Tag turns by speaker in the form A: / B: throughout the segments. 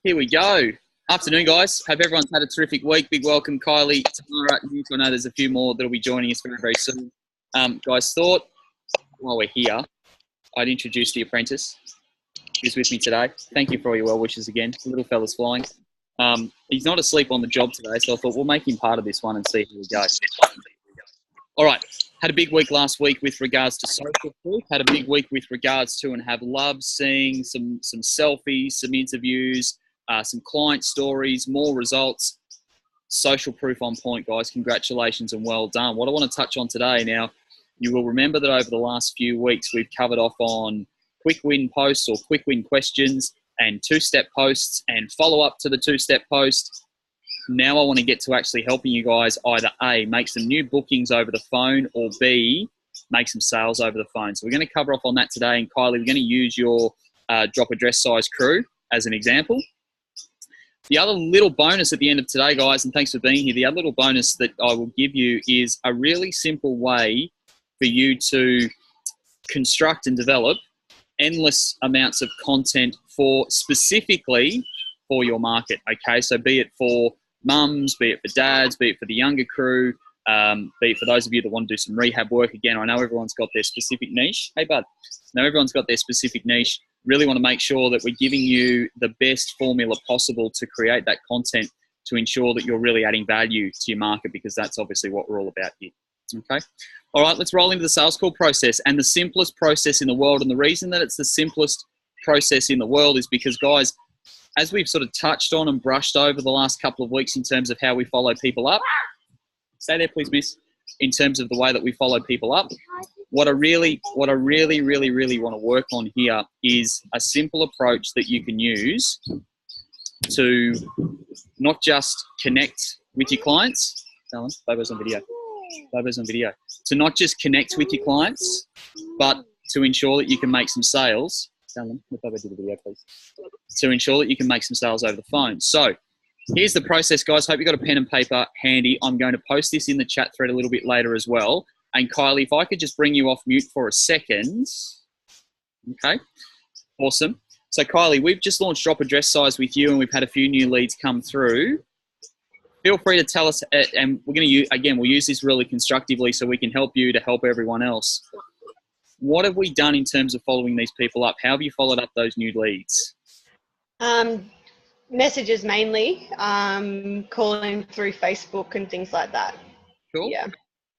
A: Here we go. Afternoon, guys. Hope everyone's had a terrific week. Big welcome, Kylie, Tamara, Nick. I know there's a few more that'll be joining us very, very soon. Guys, thought while we're here, I'd introduce the apprentice who's with me today. Thank you for all your well wishes again. The little fella's flying. He's not asleep on the job today, so I thought we'll make him part of this one and see how we go. All right. Had a big week last week with regards to social proof. Had a big week with regards to and have loved seeing some selfies, some interviews, some client stories, more results. Social proof on point, guys. Congratulations and well done. What I want to touch on today now, you will remember that over the last few weeks, we've covered off on quick win posts or quick win questions and two-step posts and follow-up to the two-step post. Now I want to get to actually helping you guys either A, make some new bookings over the phone, or B, make some sales over the phone. So we're going to cover off on that today. And Kylie, we're going to use your drop address size crew as an example. The other little bonus at the end of today, guys, and thanks for being here, the other little bonus that I will give you is a really simple way for you to construct and develop endless amounts of content for specifically for your market, okay? So be it for mums, be it for dads, be it for the younger crew, be it for those of you that want to do some rehab work. Again, I know everyone's got their specific niche. Hey, bud. Now everyone's got their specific niche. Really want to make sure that we're giving you the best formula possible to create that content to ensure that you're really adding value to your market, because that's obviously what we're all about here. Okay. All right, let's roll into the sales call process, and the simplest process in the world. And the reason that it's the simplest process in the world is because, guys, as we've sort of touched on and brushed over the last couple of weeks in terms of how we follow people up, stay there, please, miss, in terms of the way that we follow people up, what I really want to work on here is a simple approach that you can use to not just connect with your clients. Alan, Bobo's on video. Bobo's on video. To not just connect with your clients, but to ensure that you can make some sales. Alan, let Bobo do the video, please. To ensure that you can make some sales over the phone. So here's the process, guys. Hope you've got a pen and paper handy. I'm going to post this in the chat thread a little bit later as well. And Kylie, if I could just bring you off mute for a second. Okay, awesome. So Kylie, we've just launched drop address size with you, and we've had a few new leads come through. Feel free to tell us, and we're going to use, again, we'll use this really constructively so we can help you to help everyone else. What have we done in terms of following these people up? How have you followed up those new leads?
B: Messages mainly, calling through Facebook and things like that.
A: Cool.
B: Yeah.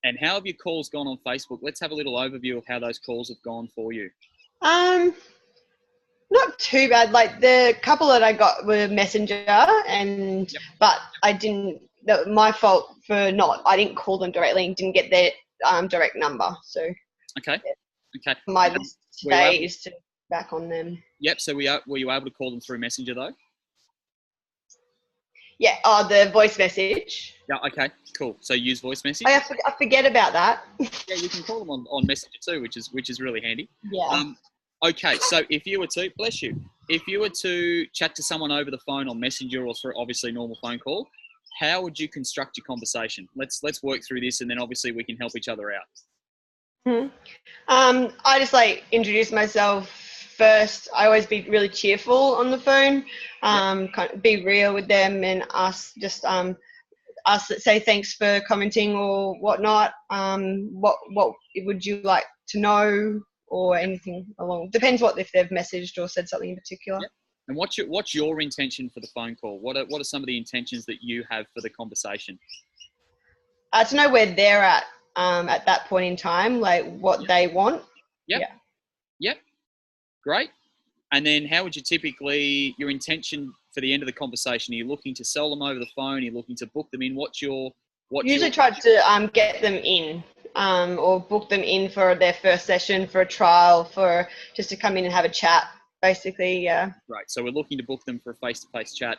A: And how have your calls gone on Facebook? Let's have a little overview of how those calls have gone for you.
B: Not too bad. Like the couple that I got were Messenger, and but I didn't. My fault for not. I didn't call them directly and didn't get their direct number. So
A: okay. Okay.
B: My list today is to back on them.
A: Yep. So were you able to call them through Messenger though?
B: Yeah. Oh, the voice message.
A: Yeah. Okay. Cool. So use voice message.
B: I forget about that.
A: Yeah, you can call them on Messenger too, which is really handy.
B: Yeah.
A: Okay. So if you were to, bless you, if you were to chat to someone over the phone on Messenger or through obviously normal phone call, how would you construct your conversation? Let's work through this, and then obviously we can help each other out.
B: I just like introduce myself first. I always be really cheerful on the phone, kind of be real with them, and say thanks for commenting or whatnot. What would you like to know, or anything along? Depends if they've messaged or said something in particular.
A: Yep. And what's your intention for the phone call? What are some of the intentions that you have for the conversation?
B: To know where they're at that point in time, like what they want.
A: Yep.
B: Yeah.
A: Yep. Great. And then how would you typically, your intention for the end of the conversation, are you looking to sell them over the phone? Are you looking to book them in? Usually
B: try to get them in or book them in for their first session, for a trial, for just to come in and have a chat, basically, yeah.
A: Right. So we're looking to book them for a face-to-face chat,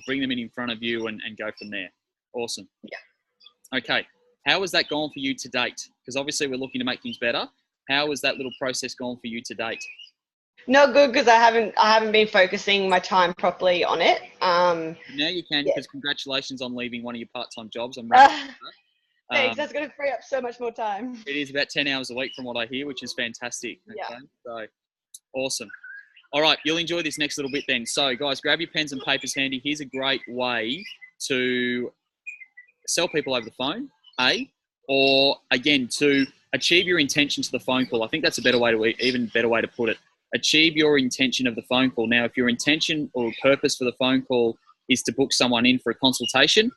A: bring them in front of you and go from there. Awesome.
B: Yeah.
A: Okay. How has that gone for you to date? Because obviously we're looking to make things better. How has that little process gone for you to date?
B: Not good, because I haven't been focusing my time properly on it.
A: Now you can, because congratulations on leaving one of your part-time jobs. I'm really proud of that.
B: Thanks. That's going to free up so much more time.
A: It is about 10 hours a week from what I hear, which is fantastic. Okay?
B: Yeah.
A: So awesome. All right, you'll enjoy this next little bit then. So, guys, grab your pens and papers handy. Here's a great way to sell people over the phone, or again, to achieve your intention to the phone call. I think that's a better way even better way to put it. Achieve your intention of the phone call. Now, if your intention or purpose for the phone call is to book someone in for a consultation,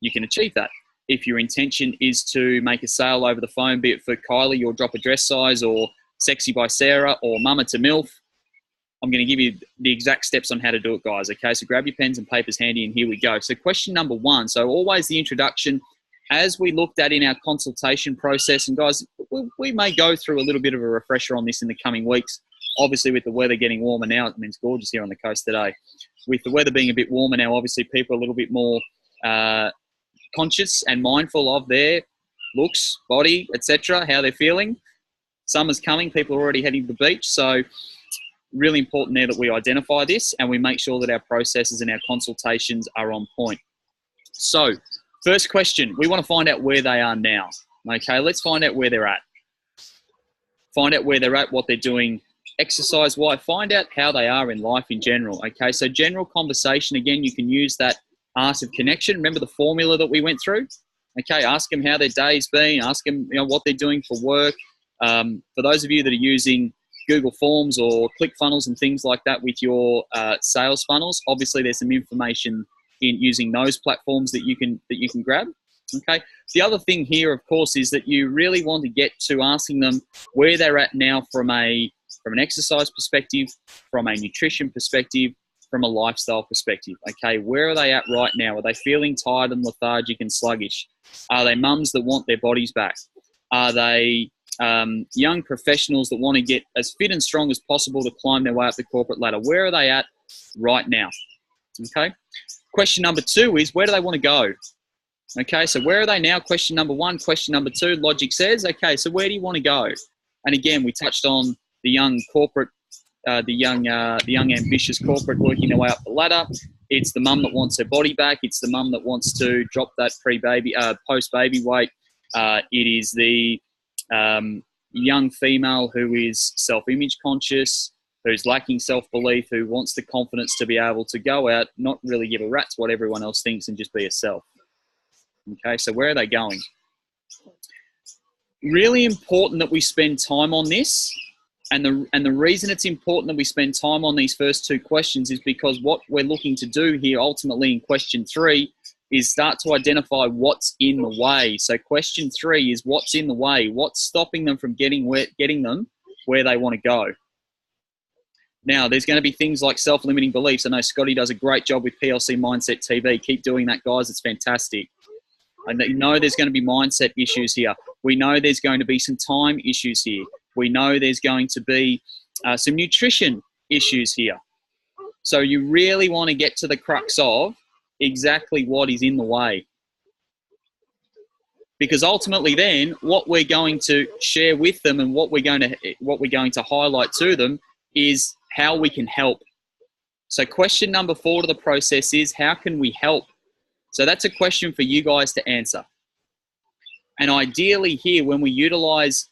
A: you can achieve that. If your intention is to make a sale over the phone, be it for Kylie or drop a dress size or Sexy by Sarah or Mama to MILF, I'm going to give you the exact steps on how to do it, guys. Okay, so grab your pens and papers handy and here we go. So question number one, so always the introduction, as we looked at in our consultation process, and guys, we may go through a little bit of a refresher on this in the coming weeks. Obviously, with the weather getting warmer now, I mean, it's gorgeous here on the coast today. With the weather being a bit warmer now, obviously people are a little bit more conscious and mindful of their looks, body, etc., how they're feeling. Summer's coming, people are already heading to the beach, so really important there that we identify this and we make sure that our processes and our consultations are on point. So, first question, we want to find out where they are now. Okay, let's find out where they're at. Find out where they're at, what they're doing exercise-wise. Find out how they are in life in general. Okay, so general conversation, again, you can use that art of connection. Remember the formula that we went through? Okay, ask them how their day's been. Ask them, what they're doing for work. For those of you that are using Google Forms or ClickFunnels and things like that with your sales funnels, obviously there's some information in using those platforms that you can grab. Okay. The other thing here, of course, is that you really want to get to asking them where they're at now from an exercise perspective, from a nutrition perspective, from a lifestyle perspective. Okay, where are they at right now? Are they feeling tired and lethargic and sluggish? Are they mums that want their bodies back? Are they young professionals that want to get as fit and strong as possible to climb their way up the corporate ladder? Where are they at right now? Okay. Question number two is, where do they want to go? Okay, so where are they now? Question number one. Question number two, logic says, okay, so where do you want to go? And again, we touched on the young corporate, the young ambitious corporate working their way up the ladder. It's the mum that wants her body back. It's the mum that wants to drop that post-baby weight. It is the young female who is self-image conscious, who's lacking self-belief, who wants the confidence to be able to go out, not really give a rat's what everyone else thinks and just be herself. Okay, so where are they going? Really important that we spend time on this. And the reason it's important that we spend time on these first two questions is because what we're looking to do here ultimately in question three is start to identify what's in the way. So question three is what's in the way, what's stopping them from getting them where they want to go. Now, there's going to be things like self-limiting beliefs. I know Scotty does a great job with PLC Mindset TV. Keep doing that, guys. It's fantastic. I know there's going to be mindset issues here. We know there's going to be some time issues here. We know there's going to be some nutrition issues here. So you really want to get to the crux of exactly what is in the way. Because ultimately then what we're going to share with them and what we're going to highlight to them is how we can help. So question number 4 to the process is, how can we help? So that's a question for you guys to answer. And ideally here, when we utilize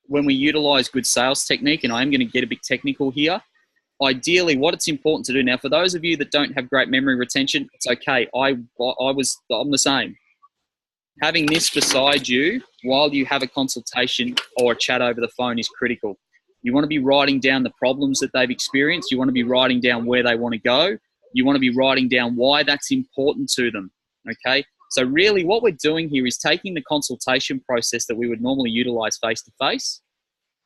A: good sales technique, and I am going to get a bit technical here, ideally what it's important to do now, for those of you that don't have great memory retention, it's okay. I'm the same. Having this beside you while you have a consultation or a chat over the phone is critical. You want to be writing down the problems that they've experienced. You want to be writing down where they want to go. You want to be writing down why that's important to them, okay? So really what we're doing here is taking the consultation process that we would normally utilize face-to-face,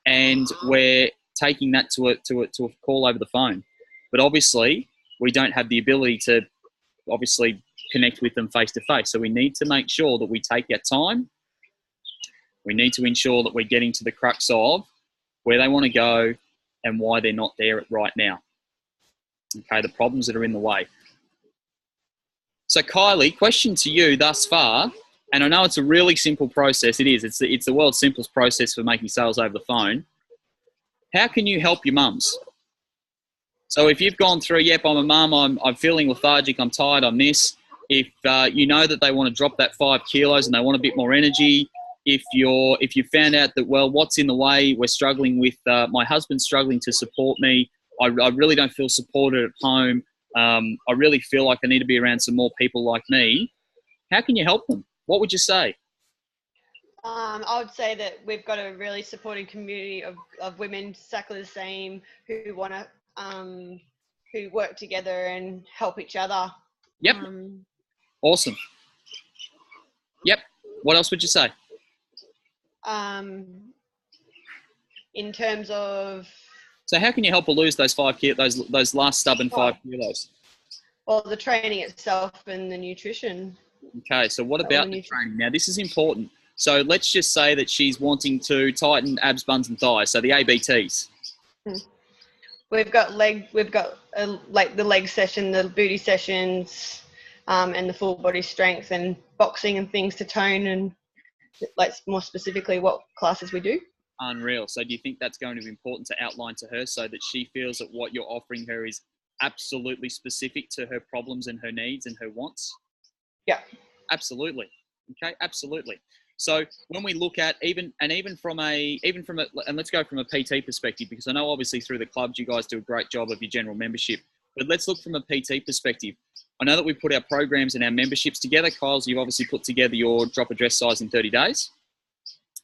A: and we're taking that to a call over the phone. But obviously, we don't have the ability to obviously connect with them face-to-face. So we need to make sure that we take that time. We need to ensure that we're getting to the crux of where they want to go and why they're not there right now. Okay, the problems that are in the way. So Kylie, question to you thus far, and I know it's a really simple process. It is. It's the world's simplest process for making sales over the phone. How can you help your mums? So if you've gone through, yep, I'm a mum, I'm feeling lethargic, I'm tired, I'm this. If you know that they want to drop that 5 kilos and they want a bit more energy, if you found out that, well, what's in the way, we're struggling with, my husband's struggling to support me, I really don't feel supported at home. I really feel like I need to be around some more people like me. How can you help them? What would you say?
B: I would say that we've got a really supporting community of women exactly the same who want to, who work together and help each other.
A: Yep. Awesome. Yep. What else would you say?
B: In terms of.
A: So how can you help her lose those 5 kilos, those last stubborn 5 kilos?
B: Well, the training itself and the nutrition.
A: Okay. So what about the training? Now, this is important. So let's just say that she's wanting to tighten abs, buns, and thighs. So the ABTs.
B: We've got like the leg session, the booty sessions, and the full body strength and boxing and things to tone and like more specifically what classes we do.
A: Unreal. So do you think that's going to be important to outline to her so that she feels that what you're offering her is absolutely specific to her problems and her needs and her wants?
B: Yeah.
A: Absolutely. Okay. Absolutely. So when we look at and let's go from a PT perspective, because I know obviously through the clubs you guys do a great job of your general membership, but let's look from a PT perspective. I know that we put our programs and our memberships together. Kyle's, you've obviously put together your drop a dress size in 30 days.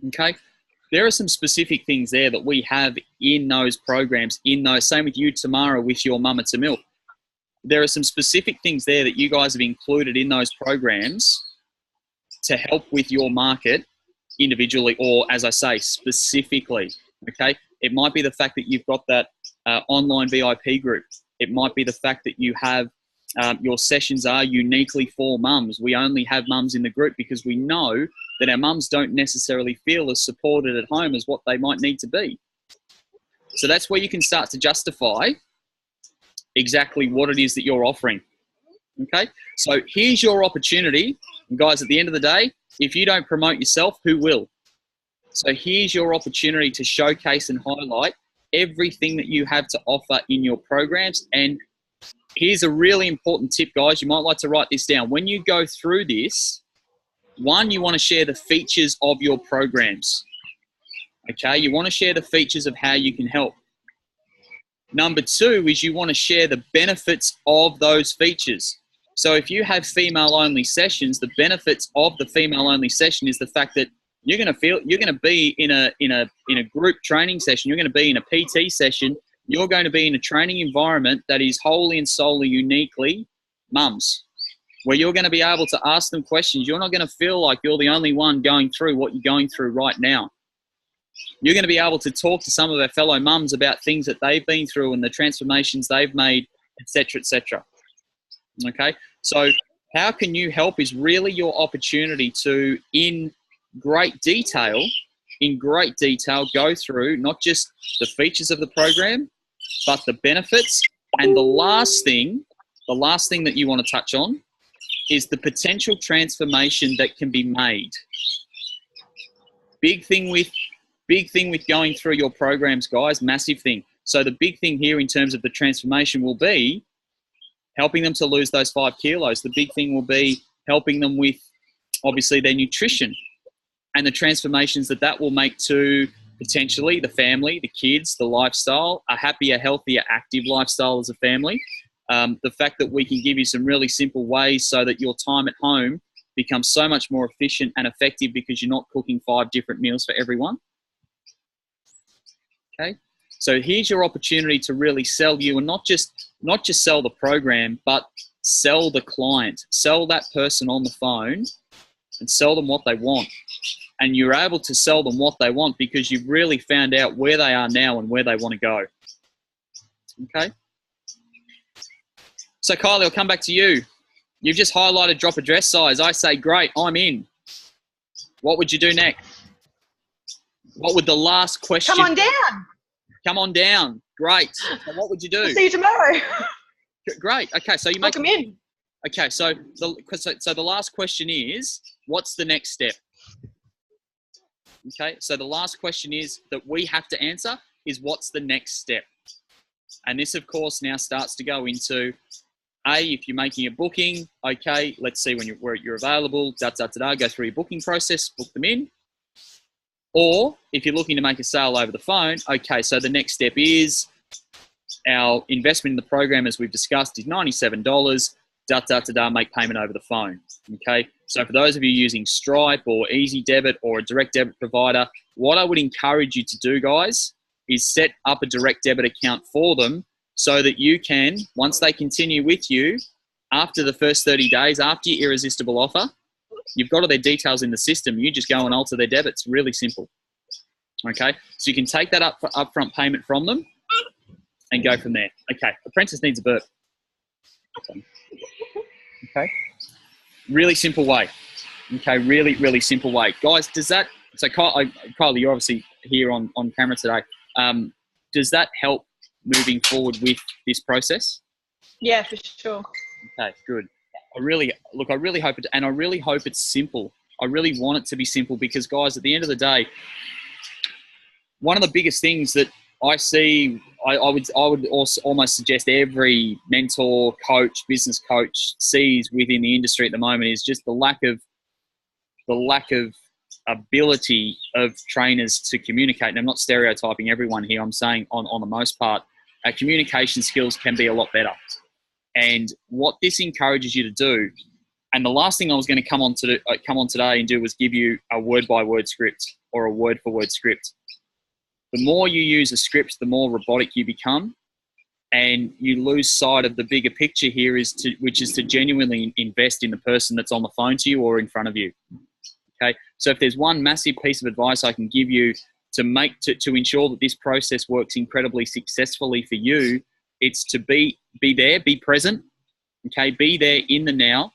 A: Okay. There are some specific things there that we have in those programs, same with you, Tamara, with your Mama to Milk. There are some specific things there that you guys have included in those programs to help with your market individually, or as I say, specifically, okay? It might be the fact that you've got that online VIP group. It might be the fact that you have your sessions are uniquely for mums. We only have mums in the group because we know that our mums don't necessarily feel as supported at home as what they might need to be. So that's where you can start to justify exactly what it is that you're offering. Okay, so here's your opportunity. And guys, at the end of the day, if you don't promote yourself, who will? So here's your opportunity to showcase and highlight everything that you have to offer in your programs. And here's a really important tip, guys. You might like to write this down. When you go through this, one, you want to share the features of your programs. Okay, you want to share the features of how you can help. Number two is you want to share the benefits of those features. So if you have female-only sessions, the benefits of the female-only session is the fact that you're going to be in a group training session. You're going to be in a PT session. You're going to be in a training environment that is wholly and solely uniquely mums, where you're going to be able to ask them questions. You're not going to feel like you're the only one going through what you're going through right now. You're going to be able to talk to some of our fellow mums about things that they've been through and the transformations they've made, etc., etc. Okay, so how can you help is really your opportunity to, in great detail, go through not just the features of the program, but the benefits. And the last thing that you want to touch on is the potential transformation that can be made. Big thing with going through your programs, guys, massive thing. So the big thing here in terms of the transformation will be helping them to lose those 5 kilos. The big thing will be helping them with, obviously, their nutrition and the transformations that will make to potentially the family, the kids, the lifestyle, a happier, healthier, active lifestyle as a family. The fact that we can give you some really simple ways so that your time at home becomes so much more efficient and effective because you're not cooking 5 different meals for everyone. Okay, so here's your opportunity to really sell you, and not just sell the program, but sell the client, sell that person on the phone, and sell them what they want. And you're able to sell them what they want because you've really found out where they are now and where they want to go. Okay. So Kylie, I'll come back to you. You've just highlighted drop a dress size. I say, great, I'm in. What would you do next? What would the last question?
B: Come on down.
A: Come on down. Great. So what would you do?
B: I'll see you tomorrow.
A: Great. Okay, so you make
B: them in.
A: Okay, so the last question is, what's the next step? Okay, so the last question is that we have to answer is, what's the next step? And this, of course, now starts to go into, if you're making a booking, okay, let's see where you're available, go through your booking process, book them in. Or if you're looking to make a sale over the phone, okay, so the next step is Our investment in the program, as we've discussed, is $97. Make payment over the phone. Okay. So for those of you using Stripe or Easy Debit or a direct debit provider, what I would encourage you to do, guys, is set up a direct debit account for them so that you can, once they continue with you, after the first 30 days, after your irresistible offer, you've got all their details in the system. You just go and alter their debits. Really simple. Okay. So you can take that upfront payment from them and go from there. Okay. Apprentice needs a burp. Okay. Really simple way. Okay. Really, really simple way. Guys, does that, so Kylie, you're obviously here on camera today. Does that help moving forward with this process?
B: Yeah, for sure.
A: Okay, good. I really hope it, and I really hope it's simple. I really want it to be simple because, guys, at the end of the day, one of the biggest things that I see, I would also almost suggest every mentor, coach, business coach sees within the industry at the moment is just the lack of ability of trainers to communicate. And I'm not stereotyping everyone here. I'm saying on the most part, our communication skills can be a lot better. And what this encourages you to do, and the last thing I was going to come on today and do was give you a word-by-word script or a word-for-word script. The more you use a script, the more robotic you become, and you lose sight of the bigger picture here, which is to genuinely invest in the person that's on the phone to you or in front of you. Okay, so if there's one massive piece of advice I can give you to ensure that this process works incredibly successfully for you, it's to be there, be present. Okay, be there in the now,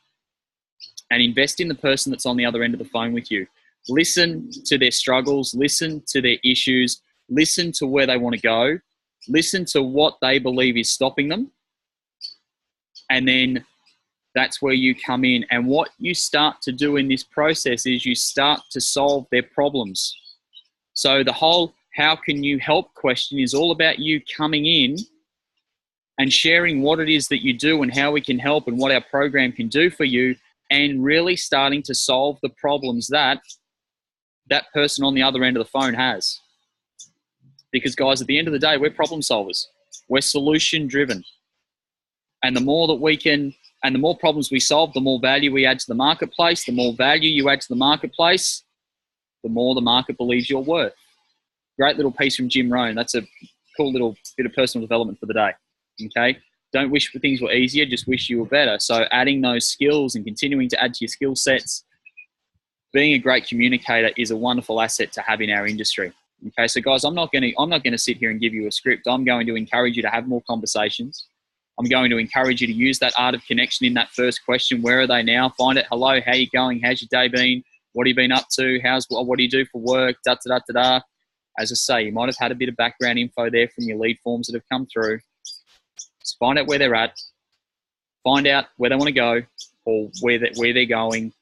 A: and invest in the person that's on the other end of the phone with you. Listen to their struggles, listen to their issues, listen to where they want to go, listen to what they believe is stopping them, and then that's where you come in. And what you start to do in this process is you start to solve their problems. So the whole how can you help question is all about you coming in and sharing what it is that you do and how we can help and what our program can do for you, and really starting to solve the problems that that person on the other end of the phone has. Because, guys, at the end of the day, we're problem solvers. We're solution driven. And the more that we can, and the more problems we solve, the more value we add to the marketplace. The more value you add to the marketplace, the more the market believes you're worth. Great little piece from Jim Rohn. That's a cool little bit of personal development for the day. Okay? Don't wish for things were easier, just wish you were better. So adding those skills and continuing to add to your skill sets, being a great communicator is a wonderful asset to have in our industry. Okay, so guys, I'm not going to sit here and give you a script. I'm going to encourage you to have more conversations. I'm going to encourage you to use that art of connection in that first question. Where are they now? Find it. Hello, how you going? How's your day been? What have you been up to? What do you do for work? Da da da da da. As I say, you might have had a bit of background info there from your lead forms that have come through. Just find out where they're at. Find out where they want to go or where they're going.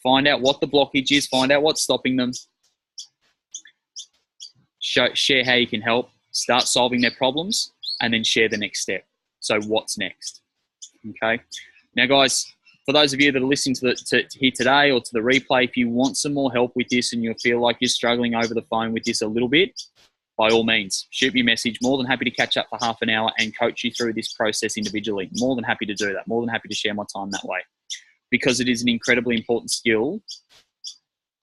A: Find out what the blockage is. Find out what's stopping them. Share how you can help. Start solving their problems, and then share the next step. So what's next? Okay. Now, guys, for those of you that are listening to here today or to the replay, if you want some more help with this and you feel like you're struggling over the phone with this a little bit, by all means, shoot me a message. More than happy to catch up for half an hour and coach you through this process individually. More than happy to do that. More than happy to share my time that way, because it is an incredibly important skill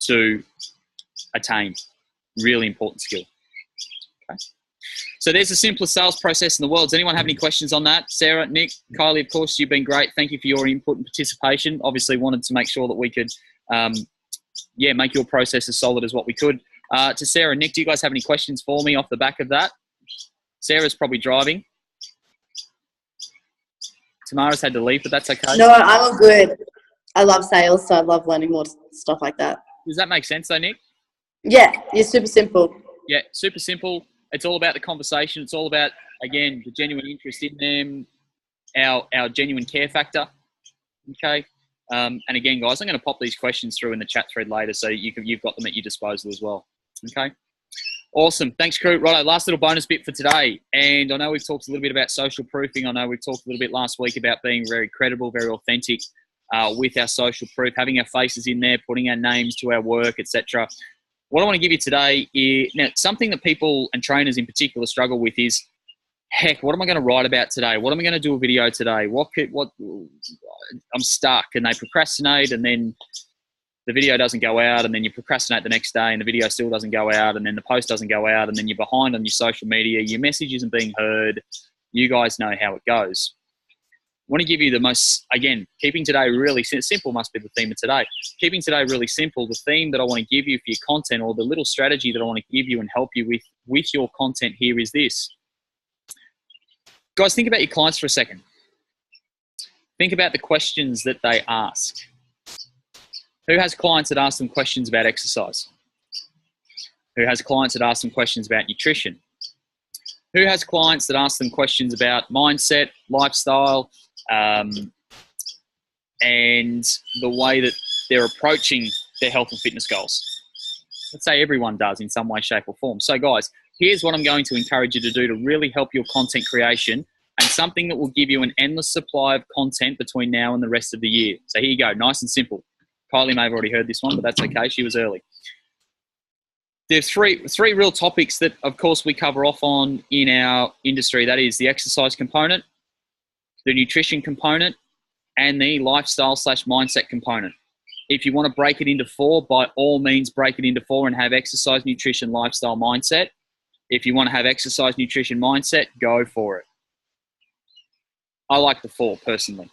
A: to attain. Really important skill. Okay. So there's the simplest sales process in the world. Does anyone have any questions on that? Sarah, Nick, Kylie, of course, you've been great. Thank you for your input and participation. Obviously wanted to make sure that we could, make your process as solid as what we could. To Sarah and Nick, do you guys have any questions for me off the back of that? Sarah's probably driving. Tamara's had to leave, but that's okay.
C: No, I'm all good. I love sales, so I love learning more stuff like that.
A: Does that make sense though, Nick?
C: Yeah, it's super simple.
A: Yeah, super simple. It's all about the conversation. It's all about, again, the genuine interest in them, our genuine care factor. Okay. And again, guys, I'm going to pop these questions through in the chat thread later, so you've got them at your disposal as well. Okay. Awesome. Thanks, crew. Righto, last little bonus bit for today. And I know we've talked a little bit about social proofing. I know we've talked a little bit last week about being very credible, very authentic with our social proof, having our faces in there, putting our names to our work, etc. What I want to give you today is, now, something that people and trainers in particular struggle with is heck, what am I going to write about today? What am I going to do a video today? I'm stuck, and they procrastinate, and then the video doesn't go out, and then you procrastinate the next day and the video still doesn't go out, and then the post doesn't go out, and then you're behind on your social media, your message isn't being heard. You guys know how it goes. I want to give you the most, again, keeping today really simple must be the theme of today. Keeping today really simple, the theme that I want to give you for your content, or the little strategy that I want to give you and help you with your content here, is this. Guys, think about your clients for a second. Think about the questions that they ask. Who has clients that ask them questions about exercise? Who has clients that ask them questions about nutrition? Who has clients that ask them questions about mindset, lifestyle, and the way that they're approaching their health and fitness goals? Let's say everyone does in some way, shape, or form. So guys, here's what I'm going to encourage you to do to really help your content creation, and something that will give you an endless supply of content between now and the rest of the year. So here you go, nice and simple. Kylie may have already heard this one, but that's okay. She was early. There's three real topics that, of course, we cover off on in our industry. That is the exercise component, the nutrition component, and the lifestyle/mindset component. If you want to break it into four, by all means, break it into four and have exercise, nutrition, lifestyle, mindset. If you want to have exercise, nutrition, mindset, go for it. I like the four personally.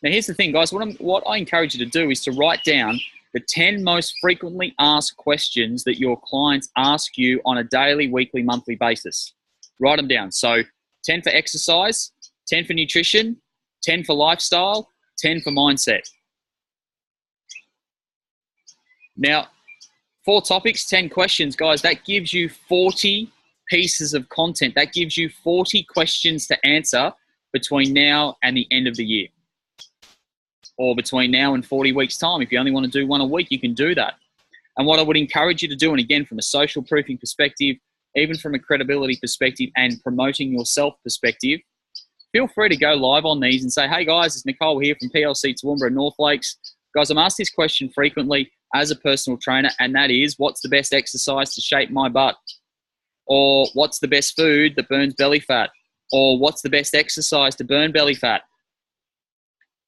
A: Now, here's the thing, guys. What I encourage you to do is to write down the 10 most frequently asked questions that your clients ask you on a daily, weekly, monthly basis. Write them down. So 10 for exercise, 10 for nutrition, 10 for lifestyle, 10 for mindset. Now, 4 topics, 10 questions, guys. That gives you 40 pieces of content. That gives you 40 questions to answer between now and the end of the year. Or between now and 40 weeks' time. If you only want to do one a week, you can do that. And what I would encourage you to do, and again, from a social proofing perspective, even from a credibility perspective and promoting yourself perspective, feel free to go live on these and say, hey guys, it's Nicole here from PLC Toowoomba North Lakes. Guys, I'm asked this question frequently as a personal trainer, and that is, what's the best exercise to shape my butt? Or what's the best food that burns belly fat? Or what's the best exercise to burn belly fat?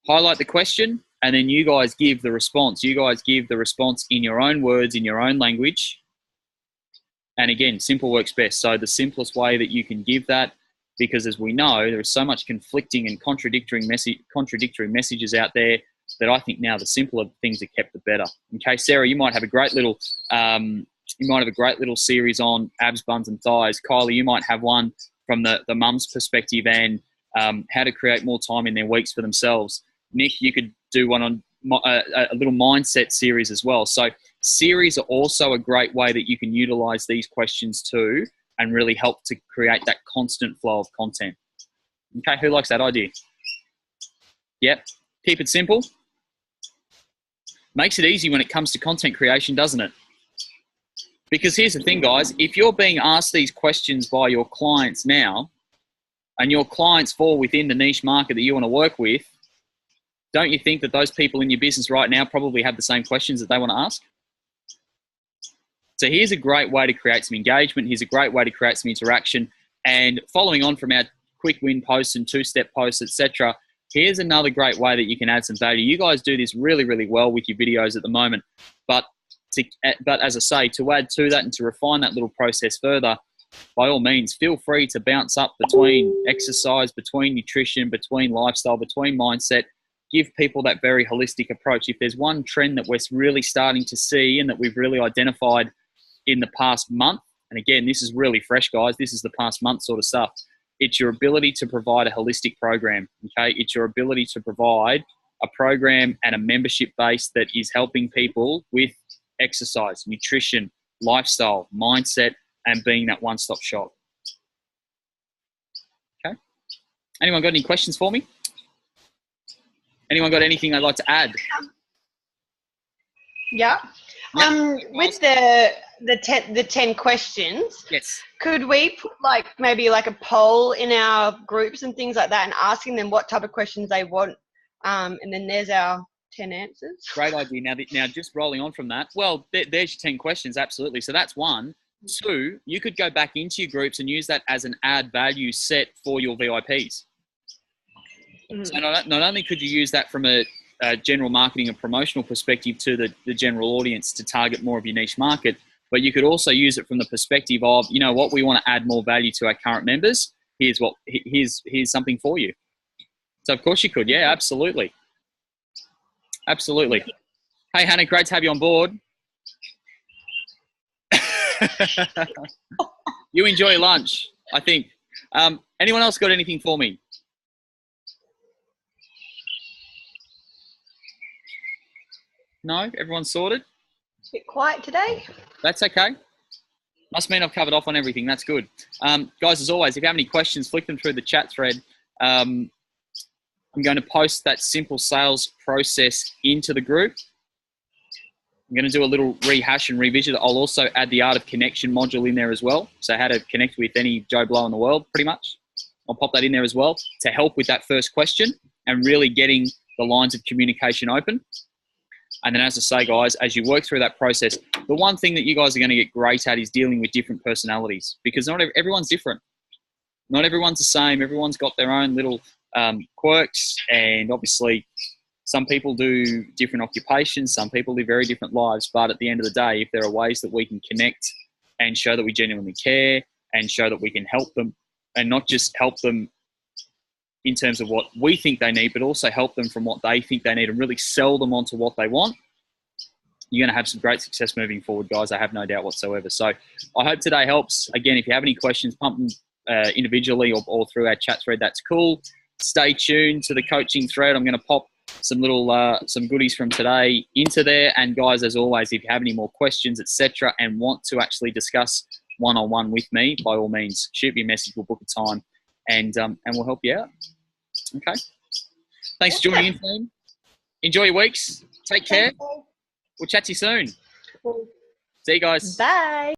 A: Highlight the question, and then you guys give the response. You guys give the response in your own words, in your own language. And again, simple works best. So the simplest way that you can give that, because as we know, there is so much conflicting and contradictory messages out there, that I think now the simpler things are kept, the better. Okay, Sarah, you might have a great little series on abs, buns, and thighs. Kylie, you might have one from the mum's perspective and how to create more time in their weeks for themselves. Nick, you could do one on a little mindset series as well. So series are also a great way that you can utilize these questions too, and really help to create that constant flow of content. Okay, who likes that idea? Yep, keep it simple. Makes it easy when it comes to content creation, doesn't it? Because here's the thing, guys. If you're being asked these questions by your clients now, and your clients fall within the niche market that you want to work with, don't you think that those people in your business right now probably have the same questions that they want to ask? So here's a great way to create some engagement. Here's a great way to create some interaction. And following on from our quick win posts and 2-step posts, etc., here's another great way that you can add some value. You guys do this really, really well with your videos at the moment. But as I say, to add to that and to refine that little process further, by all means, feel free to bounce up between exercise, between nutrition, between lifestyle, between mindset. Give people that very holistic approach. If there's one trend that we're really starting to see and that we've really identified in the past month, and again, this is really fresh, guys. This is the past month sort of stuff. It's your ability to provide a holistic program, okay? It's your ability to provide a program and a membership base that is helping people with exercise, nutrition, lifestyle, mindset, and being that one-stop shop. Okay? Anyone got any questions for me? Anyone got anything they'd like to add?
B: Yeah. With the 10 questions,
A: yes,
B: could we put maybe a poll in our groups and things like that, and asking them what type of questions they want, and then there's our 10 answers?
A: Great idea. Now just rolling on from that, well, there's your 10 questions, absolutely. So that's one. Two, you could go back into your groups and use that as an add value set for your VIPs. So not only could you use that from a general marketing and promotional perspective to the general audience to target more of your niche market, but you could also use it from the perspective of, you know what, we want to add more value to our current members. Here's something for you. So of course you could. Yeah, absolutely. Absolutely. Hey, Hannah, great to have you on board. You enjoy lunch, I think. Anyone else got anything for me? No? Everyone's sorted?
B: Bit quiet today.
A: That's okay. Must mean I've covered off on everything. That's good. Guys, as always, if you have any questions, flick them through the chat thread. I'm going to post that simple sales process into the group. I'm going to do a little rehash and revisit. I'll also add the Art of Connection module in there as well. So how to connect with any Joe Blow in the world, pretty much. I'll pop that in there as well to help with that first question and really getting the lines of communication open. And then, as I say, guys, as you work through that process, the one thing that you guys are going to get great at is dealing with different personalities, because not everyone's different. Not everyone's the same. Everyone's got their own little quirks, and obviously some people do different occupations. Some people live very different lives. But at the end of the day, if there are ways that we can connect and show that we genuinely care and show that we can help them, and not just help them in terms of what we think they need, but also help them from what they think they need and really sell them onto what they want, you're going to have some great success moving forward, guys. I have no doubt whatsoever. So I hope today helps. Again, if you have any questions, pump them individually or through our chat thread. That's cool. Stay tuned to the coaching thread. I'm going to pop some little some goodies from today into there. And guys, as always, if you have any more questions, etc., and want to actually discuss one-on-one with me, by all means, shoot me a message. We'll book a time, and we'll help you out. Okay. Thanks for joining in, team. Enjoy your weeks. Take care. We'll chat to you soon. See you guys.
B: Bye.